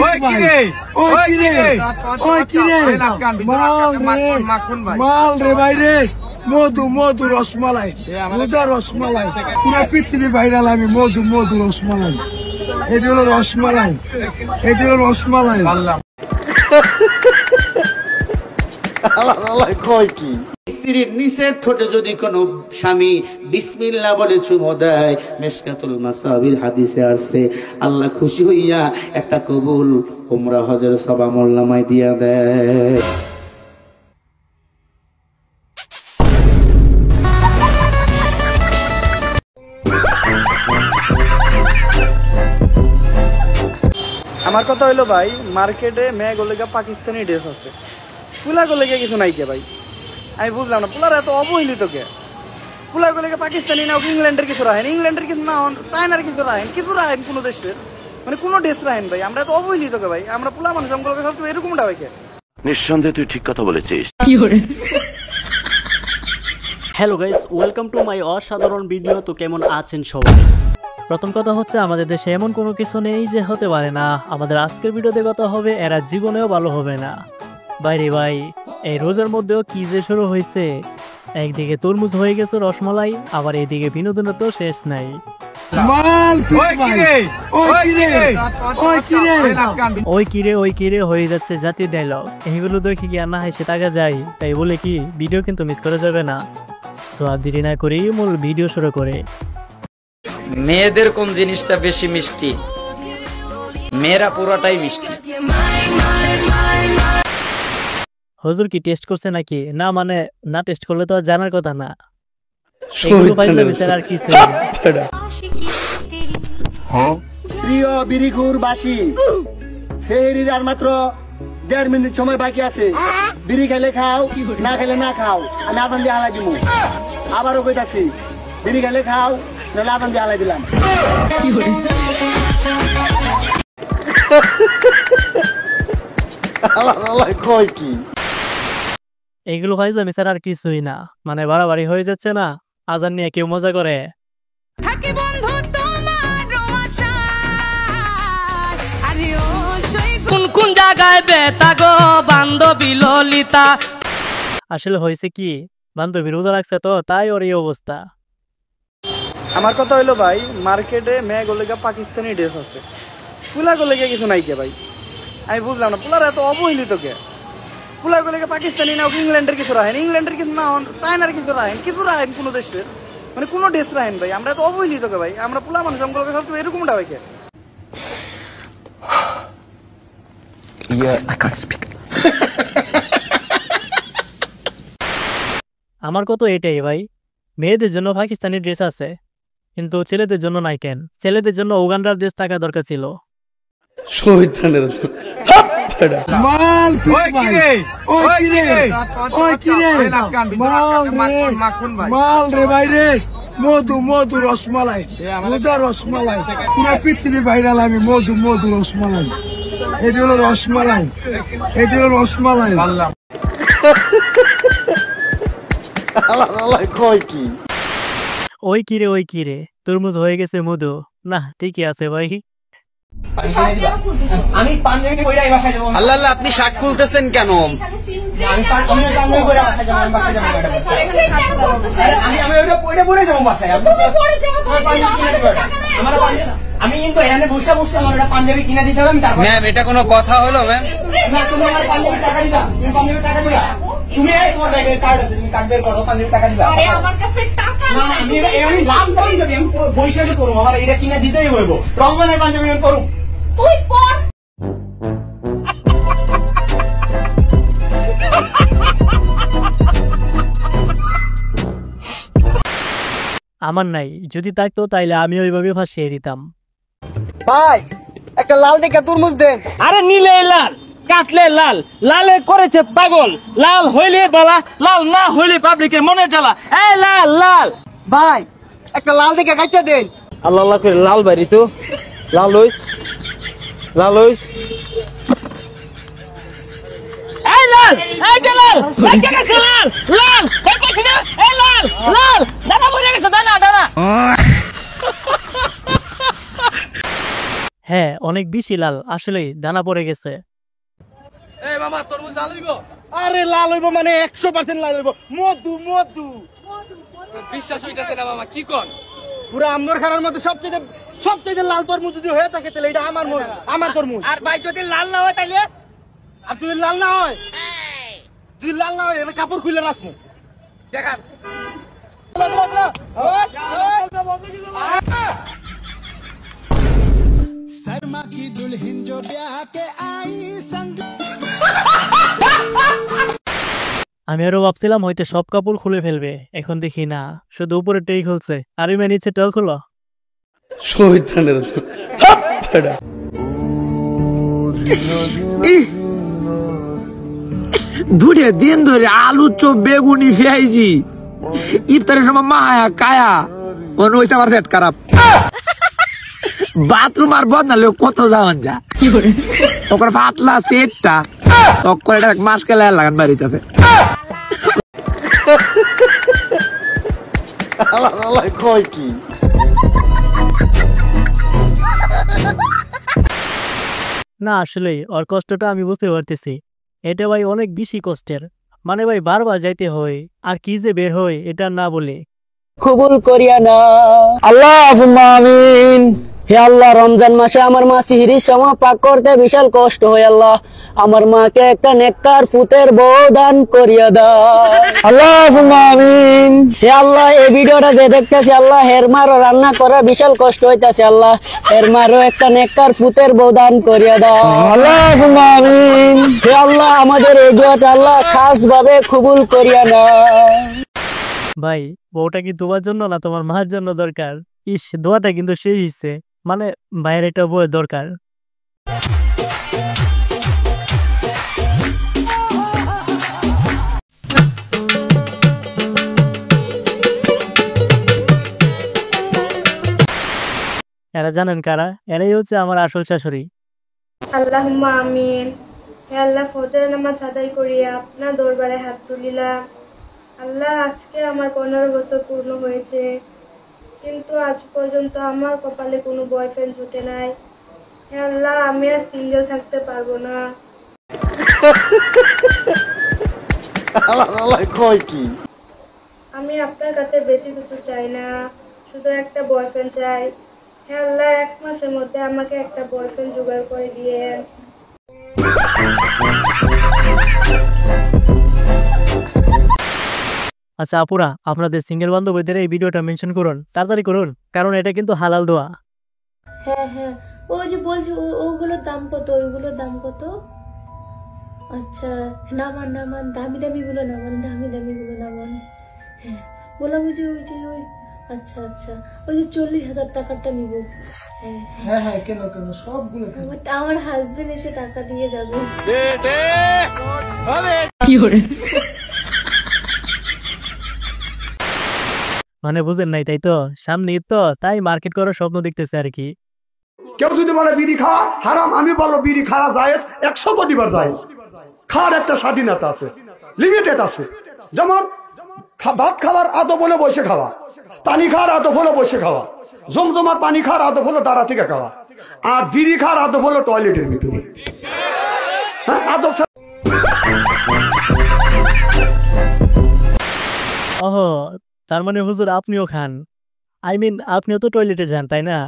ওই কিরে ওই কিরে ওই কিরে মাল রে ভাই রে মধু মধু রসমালাই মধুর রসমালাই পুরো পৃথিবী ভাইরাল আমি মধু মধু রসমালাই এটি হলো রসমালাই এটি হলো রসমালাই কয় কি স্ত্রীর নিচের ঠোঁটে যদি কোনো স্বামী বিসমিল্লাহ বলে চুমো দেয় মিশকাতুল মাসাবির হাদিসে আছে আল্লাহ খুশি হইয়া একটা কবুল উমরা হজের সওয়াব আমলনামায় দিয়া দেয়। আমার কথা হইলো ভাই মার্কেটে মেয়ে গোলেগা পাকিস্তানি ড্রেস আছে পুলা গোলেগা কিছু নাই কে ভাই আমি বুঝলাম না পুলার এত অবহেলিত কে পুলা গোলেগা পাকিস্তানি না ইংল্যান্ডের কিছু রাখেন ইংল্যান্ডের কিছু না চায়নার কিছু রাখেন কোনো দেশের মানে কোনো ড্রেস রাখেন ভাই আমরা এত অবহেলিত কে ভাই আমরা পুলা মানুষ আমগুলোকে সবসময় এরকমটা ভাই কে নিঃসন্দেহে তুই ঠিক কথা বলেছিস। Hello guys, welcome to my অসাধারণ ভিডিও। তো কেমন আছেন সবাই? প্রথম কথা হচ্ছে আমাদের দেশে এমন কোনো কিছু নেই যে হতে পারে না। আমাদের আজকের ভিডিওতে কথা হবে এরা জীবনেও ভালো হবে না। বাইরে ভাই এই রোজার মধ্যেও কি যে শুরু হয়েছে, একদিকে তরমুজ হয়ে গেছে রসমালাই, আবার এইদিকে বিনোদনের তো শেষ নাই। ওই কিরে হয়ে যাচ্ছে জাতীয় ডায়লগ। এইগুলো দেখে কি আর না হেসে টাকা যায়, তাই বলে কি ভিডিও কিন্তু মিস করা যাবে না। সো আর দেরি না করেই মূল ভিডিও শুরু করে। মেয়েদের কোন জিনিসটা বেশি মিষ্টি? মেয়েরা পুরোটাই মিষ্টি। হুজুর কি টেস্ট করছে নাকি? না মানে না টেস্ট করলে তো জানার কথা না। এগুলো পাইলে বিচার আর কিছু না। প্রিয় বিড়িখুরবাসী, সেহরির আর মাত্র 1.5 মিনিট সময় বাকি আছে। বিড়ি খেলে খাও, না খেলে না খাও। আমি আদান দিয়ে হালাই দিব। আবারও কইতাছি, বিড়ি খেলে খাও, নাহলে আদান দিয়ে হালাই দিলাম। কয় কি এগুলো হয় যে বিচার আর কিছুই না। মানে বাড়াবাড়ি হয়ে যাচ্ছে না। আজান নিয়ে কেউ মজা করে। কোন কোন জায়গায় বেতা গো বান্ধবী ললিতা। আসলে হয়েছে কি, বান্ধবী রোজা রাখছে তো তাই ওর এই অবস্থা। আমার কথা হইলো ভাই মার্কেটে মেয়ে গোলেগা পাকিস্তানি ড্রেস আছে পুলা গোলেগা কিছু নাই কে ভাই আমি বুঝলাম না পুলার এত অবহেলিত কে পুলা গোলেগা পাকিস্তানি না ইংল্যান্ডের কিছু রাখেন ইংল্যান্ডের কিছু না চায়নার কিছু রাখেন কোনো দেশের মানে কোনো ড্রেস রাখেন ভাই আমরা এত অবহেলিত কে ভাই আমরা পুলা মানুষ আমগুলোকে সবসময় এরকমটা ভাই কে। আমার কত এটাই ভাই, মেয়েদের জন্য পাকিস্তানি ড্রেস আছে কিন্তু ছেলেদের জন্য নাই কেন? ছেলেদের জন্য উগান্ডার ড্রেস থাকা দরকার ছিল। মাল রে ভাই রে মধু মধু রসমালাই মধুর রসমালাই পুরো পৃথিবী ভাইরাল আমি মধু মধু রসমালাই এটি হলো রসমালাই এটি হলো রসমালাই। কয় কি ওই কিরে তরমুজ হয়ে গেছে মধু। না ঠিকই আছে ভাই। আমি পাঞ্জাবি কইরা এই বাসায় যাব। আল্লাহ আল্লাহ, আপনি শার্ট খুলতেছেন কেন? আমি পাঞ্জাবি কইরা বাসায় যাব। আমি ওটা পরে যাব বাসায়। আমি কিন্তু এখানে বসে আমার একটা পাঞ্জাবি কিনে দিতে হবে। আমি তারপর ম্যাম, এটা কোনো কথা হলো ম্যাম? তুমি আমার পাঞ্জাবি টাকা দিবা। তুমি পাঞ্জাবি টাকা দিবা। তুমি তোমার ব্যাগে কার্ড আছে, তুমি কার্ড বের করো, পাঞ্জাবি টাকা দিবা। আরে আমার কাছে টাকা না আমি লাভ পাঞ্জাবি আমি বৈশাখে করবো। আমার এটা কিনে দিতেই হইব। রমজানের পাঞ্জাবি আমি করব। তুই পর। আমার নাই, যদি থাকতো তাইলে আমি ওইভাবে ফাঁসিয়ে দিতাম। ভাই একটা লাল দেখে তরমুজ দেন। আরে নীলে লাল, কাটলে লাল, লালে করেছে পাগল। লাল হইলে বালা, লাল না হইলে পাবলিকের মনে জ্বালা। এই লাল লাল ভাই একটা লাল দেখে কাটতে দেন। আল্লাহ আল্লাহ করে লাল বাড়ি তো লাল হইস এই লাল, এই যে লাল, এই যে গেছে লাল, লাল, এই কইছি না, এই লাল, লাল, দাদা বইরে গেছে, দাদা। হ্যাঁ অনেক বেশি লাল, আসলেই দানা পড়ে গেছে। এই মামা তরমুজ লাল হইব? আরে লাল হইব মানে 100% লাল হইব। মধু মধু বিশ্বাস হইতাছে না মামা, কি কোন? পুরো আম্বর খানার মধ্যে সবচেয়ে লাল তরমুজ যদি হয়ে থাকে তাহলে এটা আমার তরমুজ। আর ভাই যদি লাল না হয় তাইলে, আর যদি লাল না হয় তাহলে কাপড় খুলে রাখবো। দেখা আমি আরো ভাবছিলাম হয়তো সব কাপড় খুলে ফেলবে, এখন দেখি না, শুধু উপরেরটাই খুলছে। আর ইমে নিচেটাও খুলো। দুটো দিন ধরে আলু চপ বেগুনি পেঁয়াজি ইফতারের সময় মায়া কায়া মনে হইছে আমার পেট খারাপ। বাথরুম আর বন্ধ না কত যাওয়ান যা তখন পাতলা সেটটা তখন এটা মাস কেলা লাগান বাড়িতে কয় কি না আসলেই ওর কষ্টটা আমি বুঝতে পারতেছি। এটা ভাই অনেক বেশি কষ্টের, মানে ভাই বারবার যাইতে হয়, আর কি যে বের হয় এটা না বলে। কবুল করিয়া না আল্লাহুম্মা আমিন। হে আল্লাহ, রমজান মাসে আমার মা সিহরির সময় পাক করতে বিশাল কষ্ট হয়। আল্লাহ আমার মাকে একটা নেককার ফুতের বউ দান করিয়া দাও আল্লাহুম্মা আমিন। হে আল্লাহ, এই ভিডিওটা যে দেখতেছে আল্লাহ, হের মারও রান্না করা বিশাল কষ্ট হইতাছে। আল্লাহ হের মারও একটা নেককার ফুতের বউ দান করিয়া দাও আল্লাহুম্মা আমিন। হে আল্লাহ, আমাদের এই দোয়াটা আল্লাহ খাস ভাবে কবুল করিয়া না। ভাই বউটা কি তোমার জন্য না তোমার মার জন্য দরকার? ইস, দোয়াটা কিন্তু সেই হিসে, মানে ভাইয়ের এটা বউয়ের দরকার। এরা জানেন কারা? এরাই হচ্ছে আমার আসল শাশুড়ি। আল্লাহুম্মা আমিন। হে আল্লাহ, ফজর নামাজ আদায় করিয়া আপনার দরবারে হাত তুলিলাম। আল্লাহ, আজকে আমার 15 বছর পূর্ণ হয়েছে, কিন্তু আজ পর্যন্ত আমার কপালে কোনো বয়ফ্রেন্ড জুটে নাই। হে আল্লাহ, আমি আর সিঙ্গেল থাকতে পারবো না। কয় কি আমি আপনার কাছে বেশি কিছু চাই না, শুধু একটা বয়ফ্রেন্ড চাই। হে আল্লাহ, 1 মাসের মধ্যে আমাকে একটা বয়ফ্রেন্ড জোগাড় করে দিয়ে। আচ্ছা আপুরা, আপনাদের সিঙ্গেল বান্ধবীদের এই ভিডিওটা মেনশন করুন, তাড়াতাড়ি করুন, কারণ এটা কিন্তু হালাল দোয়া। হ্যাঁ হ্যাঁ, ওই যে বলছি ওগুলোর দাম কত? ওইগুলোর দাম কত? আচ্ছা, নামান নামান, দামি দামি গুলো নামান, দামি দামি গুলো নামান। হ্যাঁ বললাম, ওই আচ্ছা আচ্ছা, ওই যে 40,000 টাকারটা নিব। হ্যাঁ হ্যাঁ, কেন সবগুলো আমার হাজবেন্ড এসে টাকা দিয়ে যাবে। মানে বুঝেন নাই তাই তো? সামনে ঈদ তো, তাই মার্কেট করার স্বপ্ন দেখতেছে আর কি। কেউ যদি বলে বিড়ি খাওয়া হারাম, আমি বলবো বিড়ি খাওয়া জায়েজ, 100 কোটিবার জায়েজ। খাওয়ার একটা স্বাধীনতা আছে, লিমিটেড আছে। যেমন ভাত খাওয়ার আদব হলো বসে খাওয়া, পানি খাওয়ার আদব হলো বসে খাওয়া, জমজমার পানি খাওয়ার আদব হলো দাঁড়া থেকে খাওয়া, আর বিড়ি খাওয়ার আদব হলো টয়লেটের ভিতরে। হ্যাঁ, আদব। ওহো, তার মানে হুজুর আপনিও খান? আই মিন আপনিও তো টয়লেটে যান, তাই না?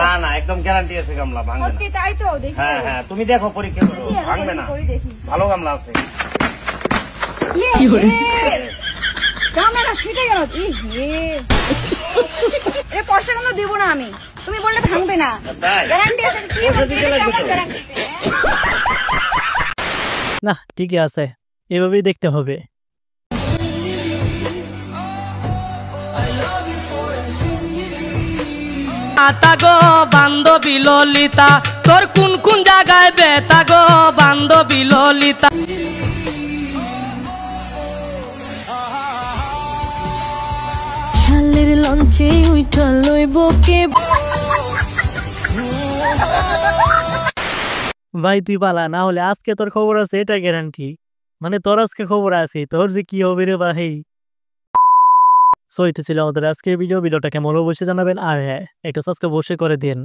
না না, একদম গ্যারান্টি আছে গামলা ভাঙবে না। তাই তো দেখি। হ্যাঁ হ্যাঁ, তুমি দেখো পরীক্ষা করো, ভাঙবে না, ভালো গামলা আছে। ক্যামেরা ফিটে গেল। এ পয়সা কোনো দেব না আমি, তুমি বললে ভাঙবে না, গ্যারান্টি আছে। কি গ্যারান্টি? না ঠিকই আছে, এভাবেই দেখতে হবে। তাগো বান্ধবী ললিতা, তোর কোন কোন জায়গায় বেতা গো বান্ধবী ললিতা। শালের লঞ্চে উঠা লইব কে। ভাই তুই পালা, না হলে আজকে তোর খবর আছে এটা গ্যারান্টি। মানে তোর আজকে খবর আছে, তোর যে কি হবে রে ভাই। সো এটা ছিল আমাদের আজকের ভিডিওটা কেমন অবশ্যই জানাবেন, আর হ্যাঁ একটা সাবস্ক্রাইব অবশ্যই করে দিন।